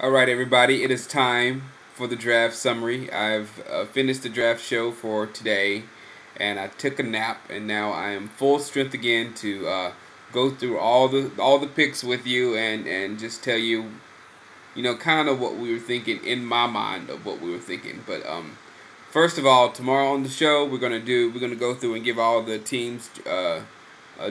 All right, everybody, it is time for the draft summary. I've finished the draft show for today, and I took a nap, and now I am full strength again to go through all the picks with you and just tell you, kind of what we were thinking in my mind of what we were thinking. But first of all, tomorrow on the show we're gonna go through and give all the teams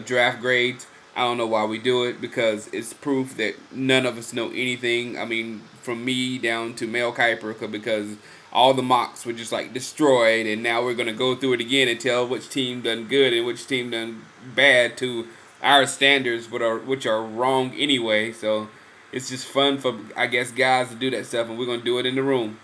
draft grades. I don't know why we do it because it's proof that none of us know anything. I mean, from me down to Mel Kiper, because all the mocks were just like destroyed, and now we're gonna go through it again and tell which team done good and which team done bad to our standards, which are wrong anyway. So it's just fun for, I guess, guys to do that stuff, and we're gonna do it in the room.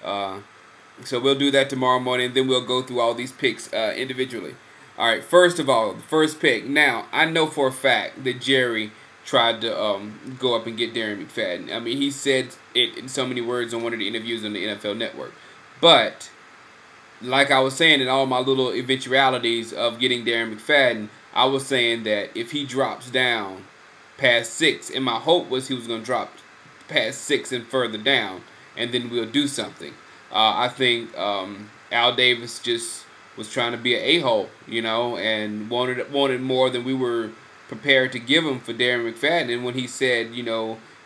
So we'll do that tomorrow morning, and then we'll go through all these picks individually. All right, first of all, the first pick. Now, I know for a fact that Jerry tried to go up and get Darren Mcfadden. I mean, he said it in so many words on one of the interviews on the NFL Network. But, like I was saying in all my little eventualities of getting Darren Mcfadden, I was saying that if he drops down past 6, and my hope was he was going to drop past 6 and further down, and then we'll do something. I think Al Davis just was trying to be an a-hole, and wanted more than we were prepared to give him for Darren Mcfadden. And when he said,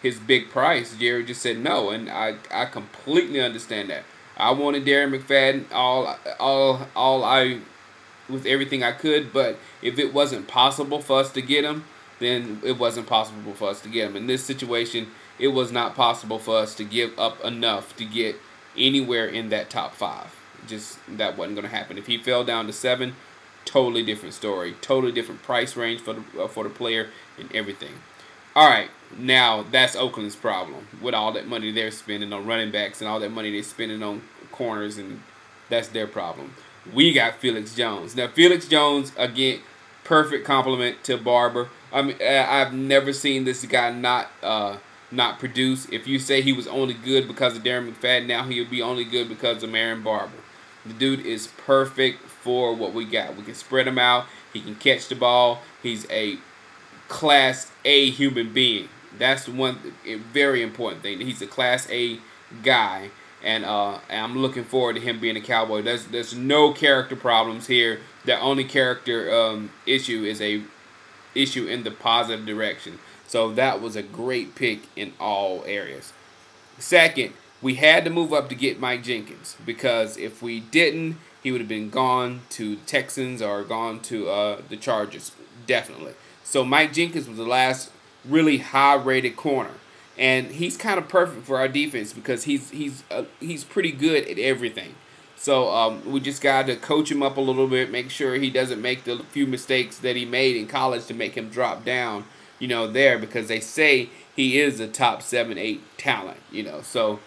his big price, Jerry just said no, and I completely understand that. I wanted Darren McFadden with everything I could, but if it wasn't possible for us to get him, then it wasn't possible for us to get him. In this situation, it was not possible for us to give up enough to get anywhere in that top 5. Just that wasn't going to happen. If he fell down to 7, totally different story, totally different price range for the player and everything. All right, now that's Oakland's problem with all that money they're spending on running backs and all that money they're spending on corners, and that's their problem. We got Felix Jones. Now Felix Jones, again, perfect compliment to Barber. I mean, I've never seen this guy not produce. If you say he was only good because of Darren McFadden, now he'll be only good because of Marion Barber. The dude is perfect for what we got. We can spread him out. He can catch the ball. He's a Class A human being. That's the one very important thing. He's a Class A guy, and I'm looking forward to him being a Cowboy. There's no character problems here. The only character issue is a issue in the positive direction. So that was a great pick in all areas. Second, we had to move up to get Mike Jenkins, because if we didn't, he would have been gone to Texans or gone to the Chargers, definitely. So Mike Jenkins was the last really high-rated corner, and he's kind of perfect for our defense because he's pretty good at everything. So we just got to coach him up a little bit, make sure he doesn't make the few mistakes that he made in college to make him drop down, there, because they say he is a top 7-8 talent, So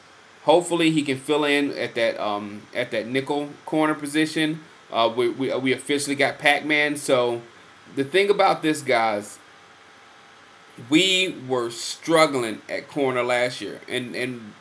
hopefully he can fill in at that nickel corner position. We officially got Pac-Man. So the thing about this, guys, we were struggling at corner last year, and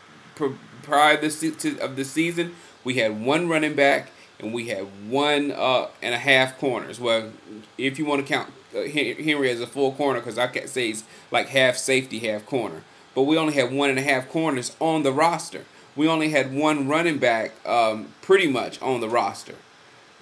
prior of the season, we had one running back and we had 1.5 corners. Well, if you want to count Henry as a full corner, because I can't say he's like half safety, half corner. But we only had 1.5 corners on the roster. We only had one running back pretty much on the roster.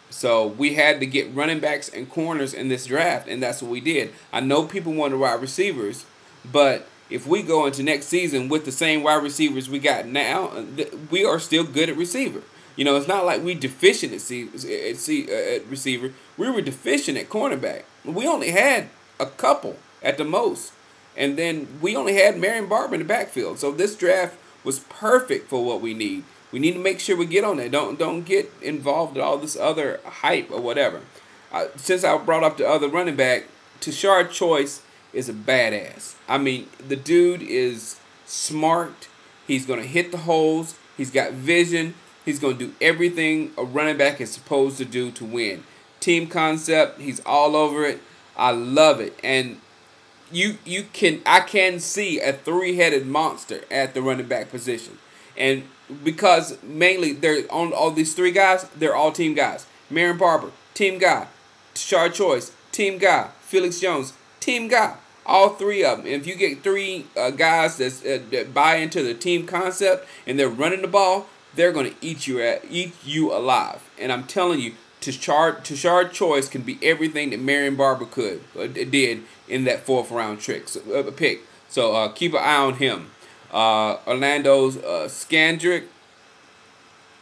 So we had to get running backs and corners in this draft, and that's what we did. I know people want wide receivers, but if we go into next season with the same wide receivers we got now, we are still good at receiver. It's not like we deficient at receiver. We were deficient at cornerback. We only had a couple at the most. And then we only had Marion Barber in the backfield. So this draft was perfect for what we need. We need to make sure we get on there. Don't get involved in all this other hype or whatever. Since I brought up the other running back, Tashard Choice is a badass. I mean, the dude is smart. He's going to hit the holes. He's got vision. He's going to do everything a running back is supposed to do to win. Team concept, he's all over it. I love it. And I can see a 3-headed monster at the running back position. And because mainly they're on all these 3 guys, they're all team guys. Marion Barber, team guy. Tashard Choice, team guy. Felix Jones, team guy. all three of them. If you get three guys that buy into the team concept and they're running the ball, they're going to eat you alive. And I'm telling you, Tashard Choice can be everything that Marion Barber did in that 4th round pick. So keep an eye on him. Orlando's Scandrick,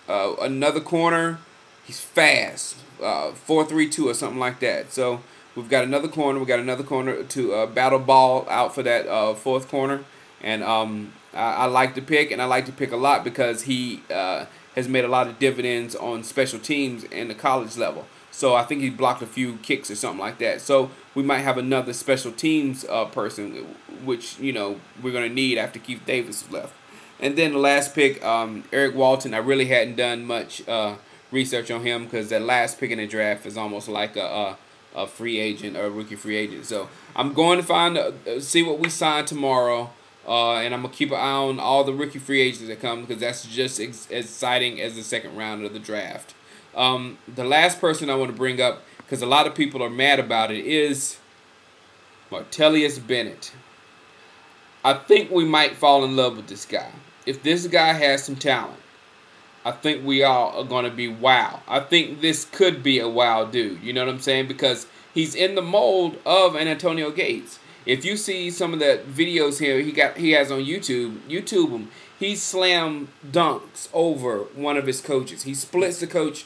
another corner. He's fast, 4.32 or something like that. So we've got another corner. We got another corner to battle ball out for that 4th corner. And I like the pick, and I like to pick a lot because he has made a lot of dividends on special teams in the college level. So I think he blocked a few kicks or something like that. So we might have another special teams person, which, you know, we're going to need after Keith Davis left. And then the last pick, Eric Walton. I really hadn't done much research on him because that last pick in the draft is almost like a free agent or a rookie free agent. So I'm going to see what we sign tomorrow. And I'm going to keep an eye on all the rookie free agents that come because that's just as exciting as the 2nd round of the draft. The last person I want to bring up, because a lot of people are mad about it, is Martellus Bennett. I think we might fall in love with this guy. If this guy has some talent, I think we all are going to be wow. I think this could be a wow dude. You know what I'm saying? Because he's in the mold of an Antonio Gates. If you see some of the videos here he has on YouTube him. He slam dunks over one of his coaches. He splits the coach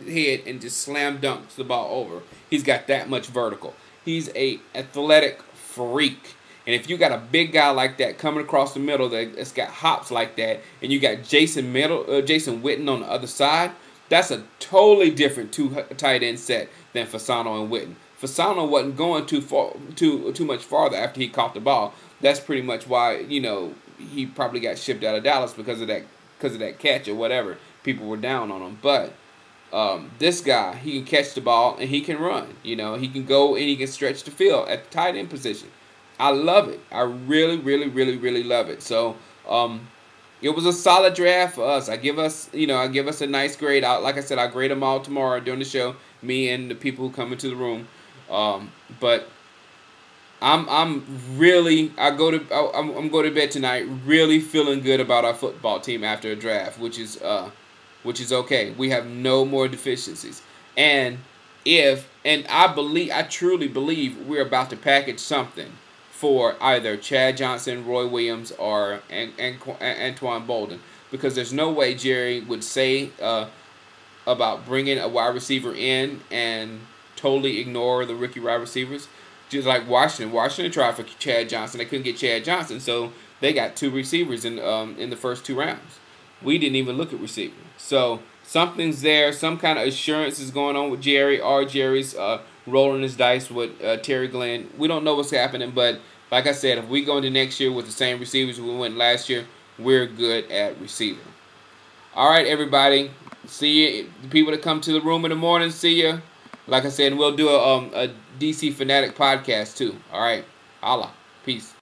head and just slam dunks the ball over. He's got that much vertical. He's a athletic freak. And if you got a big guy like that coming across the middle that's got hops like that, and you got Jason Witten on the other side, that's a totally different two tight end set than Fasano and Witten. Fasano wasn't going too much farther after he caught the ball. That's pretty much why, you know, he probably got shipped out of Dallas because of that catch or whatever. People were down on him. But this guy, he can catch the ball and he can run. You know, he can go and he can stretch the field at the tight end position. I love it. I really, really, really, really love it. So it was a solid draft for us. I give us a nice grade. Like I said, I'll grade them all tomorrow during the show. Me and the people who come into the room. But I'm going to bed tonight really feeling good about our football team after a draft, which is okay. We have no more deficiencies. And I truly believe we're about to package something for either Chad Johnson, Roy Williams, or Antoine Bolden, because there's no way Jerry would say about bringing a wide receiver in and totally ignore the rookie wide receivers. Just like Washington. Washington tried for Chad Johnson. They couldn't get Chad Johnson, so they got 2 receivers in the first 2 rounds. We didn't even look at receiver. So something's there. Some kind of assurance is going on with Jerry, or Jerry's rolling his dice with Terry Glenn. We don't know what's happening, but like I said, if we go into next year with the same receivers we went last year, we're good at receiver. All right, everybody. See you. The people that come to the room in the morning, see you. Like I said, we'll do a DC Fanatic podcast too. All right. Holla. Peace.